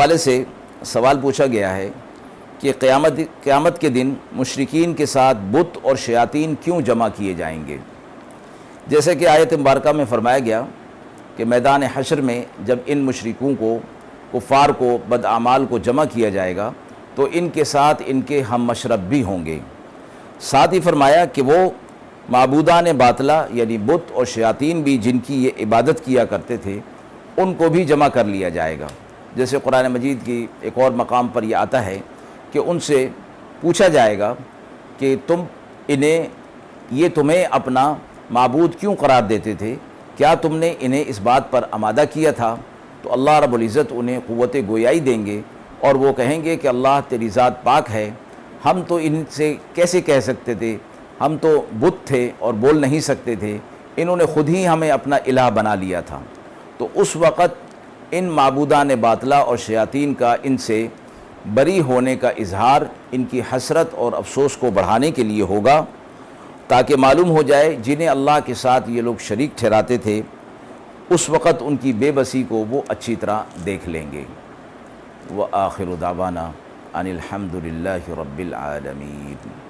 حوالے سے سوال پوچھا گیا ہے کہ قیامت کے دن مشرکین کے ساتھ بت اور شیاطین کیوں جمع کیے جائیں گے؟ جیسے کہ آیت مبارکہ میں فرمایا گیا کہ میدان حشر میں جب ان مشرکوں کو، کفار کو، بداعمال کو جمع کیا جائے گا تو ان کے ساتھ ان کے ہم مشرب بھی ہوں گے۔ ساتھ ہی فرمایا کہ وہ معبودان باطلہ یعنی بت اور شیاطین بھی جن کی یہ عبادت کیا کرتے تھے ان کو بھی جمع کر لیا جائے گا۔ جیسے قرآن مجید کی ایک اور مقام پر یہ آتا ہے کہ ان سے پوچھا جائے گا کہ یہ تمہیں اپنا معبود کیوں قرار دیتے تھے؟ کیا تم نے انہیں اس بات پر آمادہ کیا تھا؟ تو اللہ رب العزت انہیں قوت گویائی دیں گے اور وہ کہیں گے کہ اللہ تیری ذات پاک ہے، ہم تو ان سے کیسے کہہ سکتے تھے، ہم تو بت تھے اور بول نہیں سکتے تھے، انہوں نے خود ہی ہمیں اپنا الہ بنا لیا تھا۔ تو اس وقت ان معبودان باطلہ اور شیاطین کا ان سے بری ہونے کا اظہار ان کی حسرت اور افسوس کو بڑھانے کے لیے ہوگا، تاکہ معلوم ہو جائے جنہیں اللہ کے ساتھ یہ لوگ شریک ٹھہراتے تھے اس وقت ان کی بے بسی کو وہ اچھی طرح دیکھ لیں گے۔ وآخر دعوانا ان الحمد للہ رب العالمین۔